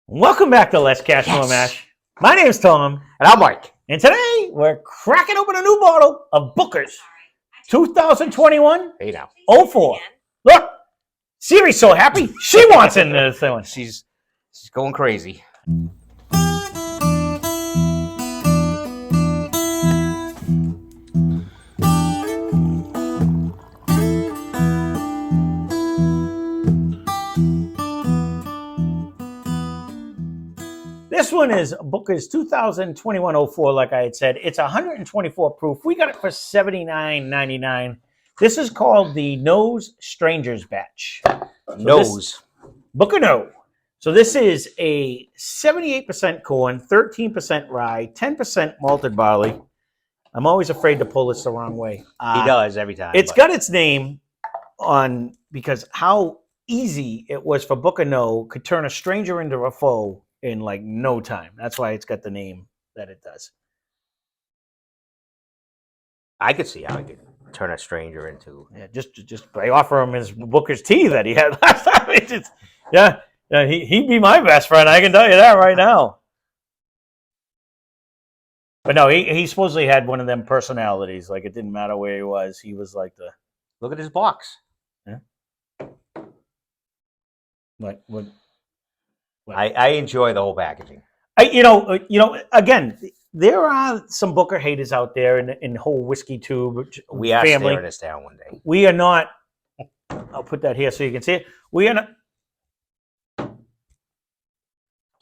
Welcome back to Less Cash More Mash. My name's Tom. And I'm Mike. And today we're cracking open a new bottle of Booker's 2021 Hey now. 04. Look, Siri's so happy. She wants in this one. She's going crazy. This one is Booker's 2021 04, like I had said. It's 124 proof. We got it for $79.99. This is called the Nose Strangers Batch. Booker No. So this is a 78% corn, 13% rye, 10% malted barley. I'm always afraid to pull this the wrong way. He does every time. It's got its name on because how easy it was for Booker No could turn a stranger into a foe in like no time. That's why it's got the name that it does. I could see how he could turn a stranger into. Yeah, just I offer him his Booker's tea that he had last time. It's just, yeah, he'd be my best friend. I can tell you that right now. But no, he supposedly had one of them personalities. Like it didn't matter where he was. He was like the. Look at his box. Yeah. What? I enjoy the whole packaging. Again, there are some Booker haters out there in the whole whiskey tube We are family. staring this down one day. We are not. I'll put that here so you can see it. We are not.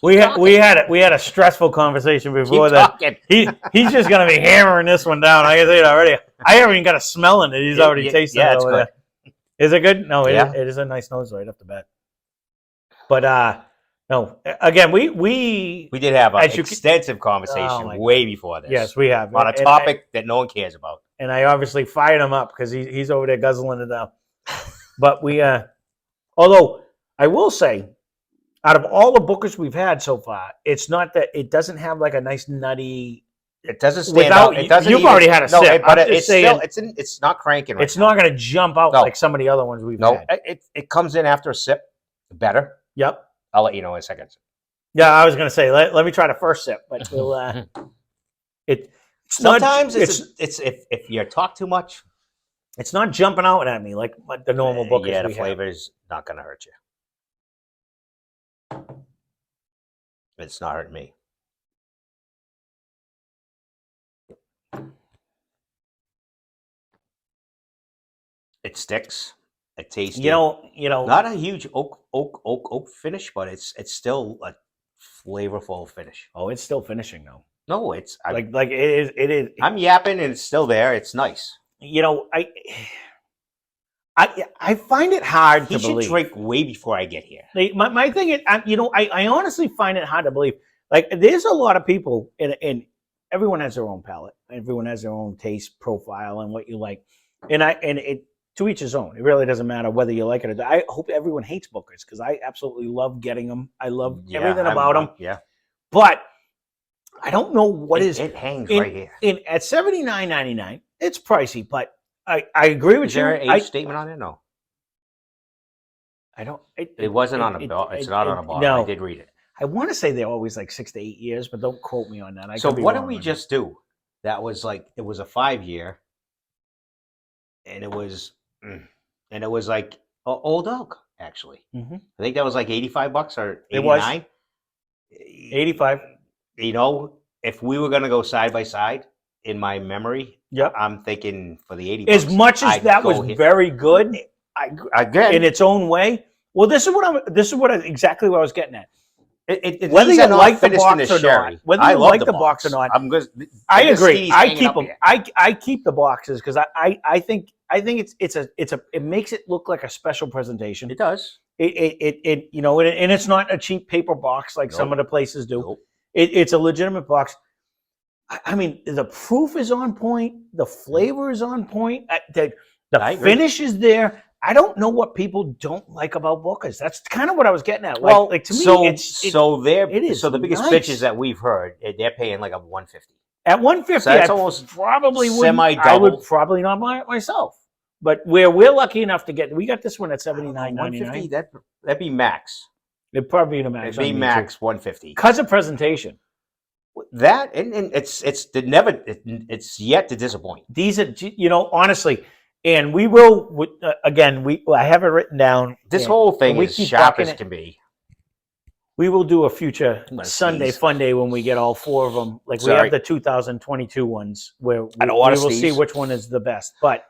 We had a stressful conversation before that. He's just gonna be hammering this one down. I can say it already. I haven't even got a smell in it. He's already tasted it. It's good. Is it good? No, Yeah. it is a nice nose right off the bat. But no. Again, we did have an extensive conversation way before this. Yes, we have on a topic that no one cares about. And I obviously fired him up because he's over there guzzling it down. But although I will say, out of all the Bookers we've had so far, it's not that it doesn't have like a nice nutty. It doesn't stand out. It doesn't. You've already had a sip, but it's not cranking. It's not going to jump out like some of the other ones we've had. No, it comes in after a sip, better. Yep. I'll let you know in a second. Yeah, I was going to say let me try the first sip, but we'll. Sometimes it's if you talk too much, it's not jumping out at me like the normal Bookers. Yeah, the flavor's not going to hurt you. It's not hurting me. It sticks. It tastes. You know. Not a huge oak finish, but it's still a flavorful finish. Oh, it's still finishing though. No, it's like it is. I'm yapping and it's still there. It's nice. I find it hard to believe. He should drink way before I get here. My thing is, I honestly find it hard to believe. Like, there's a lot of people, and everyone has their own palate. Everyone has their own taste profile and what you like. And it to each his own. It really doesn't matter whether you like it or not. I hope everyone hates Bookers because I absolutely love getting them. I love everything about them. Yeah. But I don't know what it hangs right here. At $79.99, it's pricey, but I agree with you. Is there an age statement on it? No. I don't. It wasn't on a bottle. It's not on a bottle. No. I did read it. I want to say they're always like 6 to 8 years, but don't quote me on that. So what did we just do? That was like it was a 5-year, and it was like old oak actually. Mm-hmm. I think that was like $85 or $89. It was 85. If we were gonna go side by side, in my memory, yep, I'm thinking for the $80. As much as that was very good, again in its own way. Well, this is exactly what I was getting at. Whether you like the box or not, whether you like the box or not, I agree. I keep them. I keep the boxes because I think it makes it look like a special presentation. It does. And it's not a cheap paper box like some of the places do. Nope. It's a legitimate box. I mean, the proof is on point. The flavor is on point. The finish is there. I don't know what people don't like about Bookers. That's kind of what I was getting at. Well, like to me, so the biggest bitches that we've heard, they're paying like a $150. At $150, so that's almost probably semi-double. I would probably not buy it myself. But we're lucky enough to we got this one at $79.99. $150, that'd be max. It'd probably be the max. It'd be max 150. Because of presentation. That and it's yet to disappoint. These are, honestly, and we will again. I have it written down. This whole thing is sharp as can be. We will do a future Sunday fun day when we get all 4 of them. Like we have the 2022 ones where we will see which one is the best. But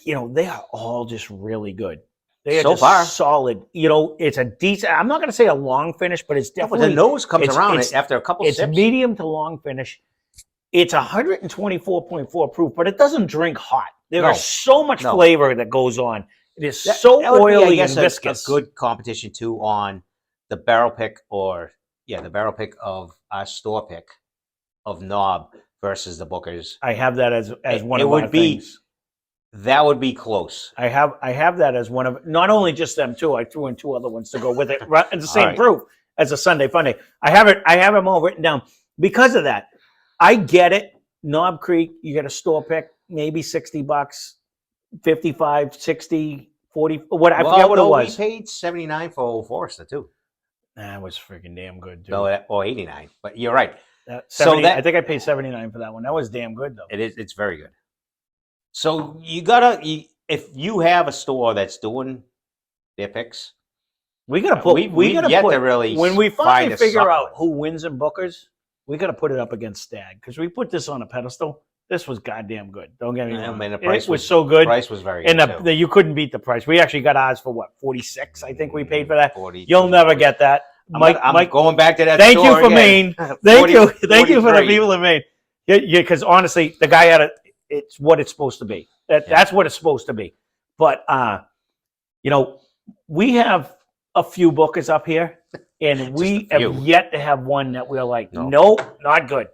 they are all just really good. They are so far solid. It's a decent. I'm not going to say a long finish, but it's definitely but the nose comes around it after a couple sips. It's medium to long finish. It's 124.4 proof, but it doesn't drink hot. There's so much flavor that goes on. It is so oily and viscous. A good competition too on the barrel pick the barrel pick of our store pick of Knob versus the Booker's. I have that as one of my things. That would be close. I have that as one of, not only just them two. I threw in 2 other ones to go with it. It's the same proof as a Sunday Fun Day. I have them all written down because of that. I get it. Knob Creek, you get a store pick, maybe $60, 55, 60, 40. What I forget what it was. We paid $79 for Old Forester too. That was freaking damn good too. No, or $89. But you're right. I think I paid $79 for that one. That was damn good though. It is. It's very good. So if you have a store that's doing their picks, we gotta put. When we finally figure out who wins in Bookers, we gotta put it up against Stag because we put this on a pedestal. This was goddamn good. Don't get me wrong. The price was so good. The price was very good. And you couldn't beat the price. We actually got ours for what, 46? I think we paid for that. 40. You'll never get that. Mike, going back to that. Thank you for Maine. Thank you for the people in Maine. Yeah, because honestly, the guy had it's what it's supposed to be. That's what it's supposed to be. But we have a few Bookers up here, and we have yet to have one that we're like, nope, not good.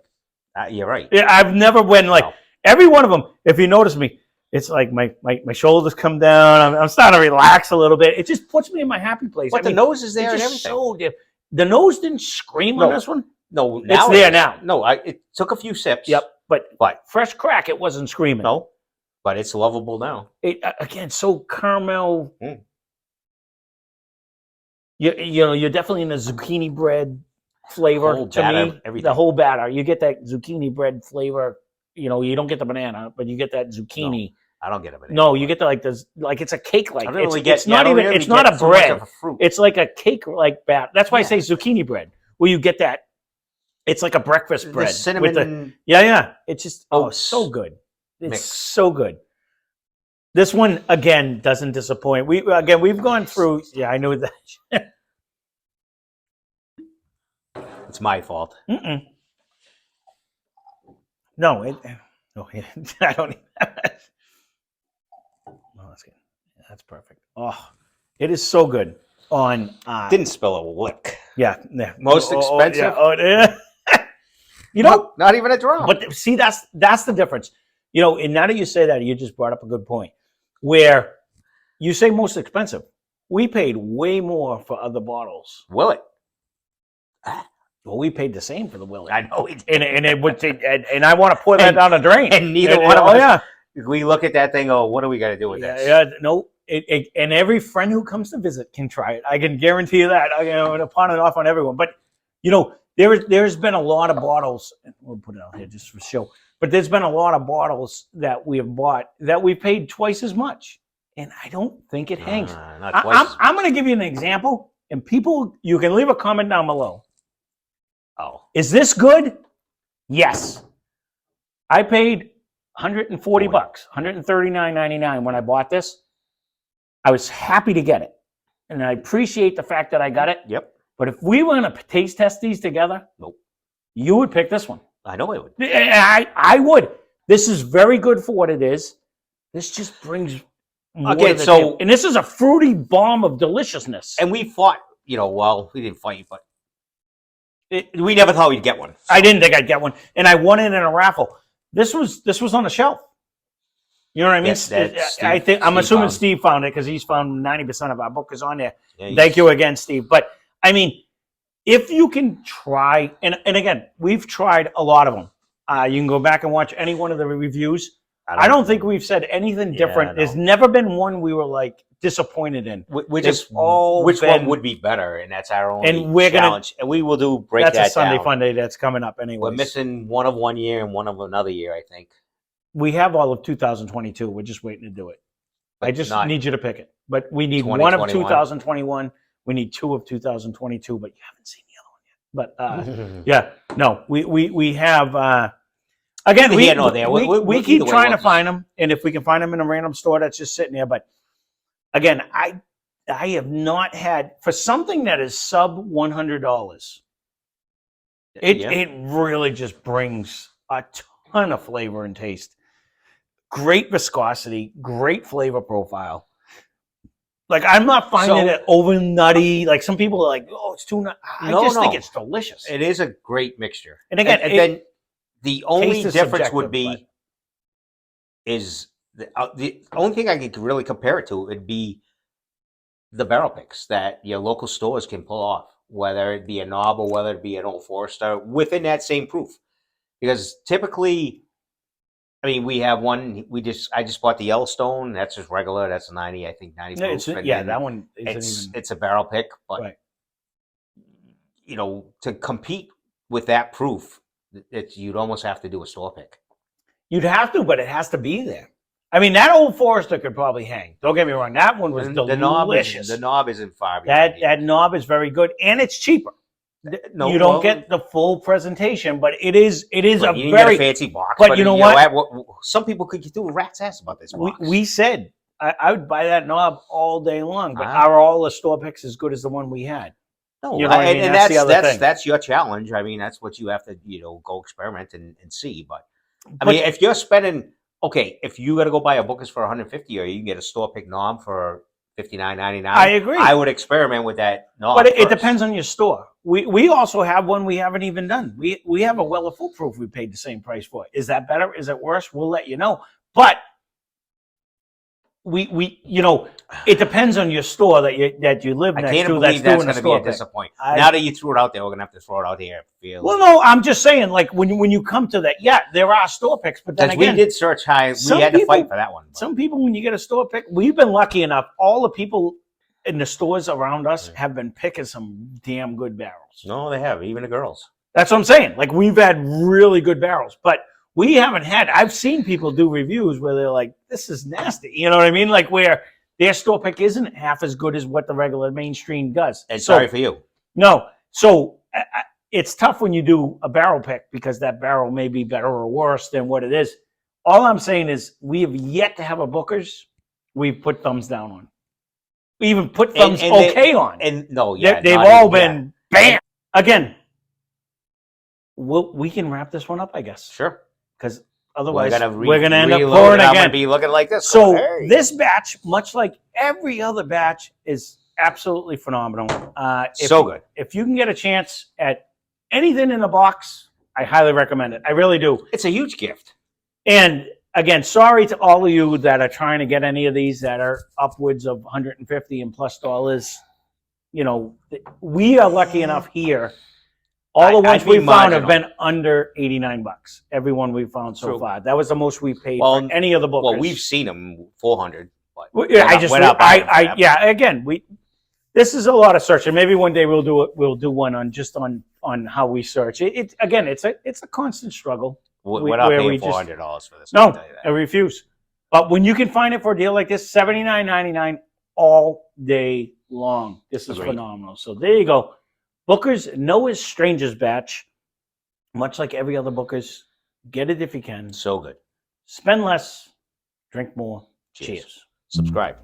You're right. I've never been like every one of them. If you notice me, it's like my shoulders come down. I'm starting to relax a little bit. It just puts me in my happy place. But the nose is there and everything. So the nose didn't scream on this one. No, it's there now. No, it took a few sips. Yep, but fresh crack, it wasn't screaming. No, but it's lovable now. Again, so caramel. You're definitely in the zucchini bread flavor to me. Everything. The whole batter, you get that zucchini bread flavor. You don't get the banana, but you get that zucchini. No, I don't get a banana. No, you get it's a cake like. It's not a bread. It's like a cake like batter. That's why I say zucchini bread, where you get that. It's like a breakfast bread. The cinnamon. It's just so good. It's so good. This one again doesn't disappoint. We've gone through. Yeah, I know that. It's my fault. No, I don't even have it. Oh, that's good. That's perfect. Oh, it is so good. Didn't spill a lick. Yeah. Most expensive. Not even a drop. But see, that's the difference. And now that you say that, you just brought up a good point. Where you say most expensive, we paid way more for other bottles. Willet. Well, we paid the same for the Willet. I know we did. And it would take, and I want to pour that down the drain. And neither one of us. We look at that thing. Oh, what do we got to do with this? Yeah. No. And every friend who comes to visit can try it. I can guarantee you that. I'm going to pawn it off on everyone. But there's been a lot of bottles. We'll put it out here just for show. But there's been a lot of bottles that we have bought that we paid twice as much, and I don't think it hangs. I'm going to give you an example, and people, you can leave a comment down below. Oh, is this good? Yes. I paid $140, $139.99 when I bought this. I was happy to get it, and I appreciate the fact that I got it. Yep. But if we were going to taste test these together, you would pick this one. I know I would. I would. This is very good for what it is. This just brings more to the table. And this is a fruity bomb of deliciousness. And we fought, we didn't fight, but we never thought we'd get one. So. I didn't think I'd get one. And I won it in a raffle. This was on the shelf. You know what I mean? Yes, I'm assuming Steve found it because he's found 90% of our book is on there. Yeah, thank you again, Steve. But I mean, if you can try, and again, we've tried a lot of them. You can go back and watch any one of the reviews. I don't think we've said anything different. There's never been one we were like, disappointed in. We're They've just all which been- one would be better, and that's our only And we're gonna- challenge. And we will do break That's that a Sunday down. fun day that's coming up anyway. We're missing one of one year and one of another year, I think. We have all of 2022. We're just waiting to do it. I But just not need you to pick it. But we need one of 2021. We need 2 of 2022, but you haven't seen the other one yet. But yeah, no, we have. Again, Neither we here nor there. we keep Either way, trying to we'll find them, and if we can find them in a random store that's just sitting there. But again, I have not had for something that is sub $100. It really just brings a ton of flavor and taste. Great viscosity, great flavor profile. Like, I'm not finding it over nutty. Like, some people are like, oh, it's too nutty. I just think it's delicious. It is a great mixture. And again, then the only taste is difference would subjective, be is the only thing I could really compare it to would be the barrel picks that your local stores can pull off, whether it be a knob or whether it be an Old Forester, within that same proof. Because typically, I mean, we have one. I just bought the Yellowstone. That's just regular. That's a 90, I think 90 proof. That one isn't it's a barrel pick, but right. You know, to compete with that proof, you'd almost have to do a store pick. You'd have to, but it has to be there. I mean, that Old Forester could probably hang. Don't get me wrong. That one was delicious. The knob isn't far behind. That knob is very good, and it's cheaper. No, you don't get the full presentation, but it is a you very get a fancy box. But you know what? Some people could do a rat's ass about this box. We said I would buy that knob all day long, but are all the store picks as good as the one we had? No, you know what I mean? And that's the other thing. That's your challenge. I mean, that's what you have to go experiment and see. But I mean, if you're spending if you got to go buy a Booker's for $150, or you can get a store pick knob for $59.99. I agree. I would experiment with that knob. But it depends on your store. We also have one we haven't even done. We have a Weller Foolproof we paid the same price for. Is that better? Is it worse? We'll let you know. But we it depends on your store that you live next to. I can't believe that's going to be a disappointment. Now that you threw it out there, we're going to have to throw it out here. Well, no, I'm just saying, like, when you come to that, yeah, there are store picks, but then again, we did search high. We had to fight for that one. Some people, when you get a store pick, we've been lucky enough. All the people in the stores around us have been picking some damn good barrels. No, they have. Even the girls. That's what I'm saying. Like, we've had really good barrels, but we haven't had. I've seen people do reviews where they're like, "This is nasty." You know what I mean? Like, where their store pick isn't half as good as what the regular mainstream does. And sorry for you. No, so it's tough when you do a barrel pick because that barrel may be better or worse than what it is. All I'm saying is we have yet to have a Booker's we've put thumbs down on. We even put thumbs on. And no, they've all been bam. Again, we can wrap this one up, I guess. Sure. Because otherwise, we're going to end up pouring again. I'm going to be looking like this. So this batch, much like every other batch, is absolutely phenomenal. Good. If you can get a chance at anything in a box, I highly recommend it. I really do. It's a huge gift. And again, sorry to all of you that are trying to get any of these that are upwards of $150 and plus. We are lucky enough here. All the ones we found have been under $89. Every one we've found so far. That was the most we paid for any of the Bookers. Well, we've seen them $400. But again, this is a lot of searching. Maybe one day we'll do it. We'll do one on how we search. It's a constant struggle. We're not paying $400 for this. No, I refuse. But when you can find it for a deal like this, $79.99 all day long. This is phenomenal. So there you go. Booker's Noah's Strangers batch, much like every other Booker's, get it if you can. So good. Spend less, drink more. Cheers. Subscribe.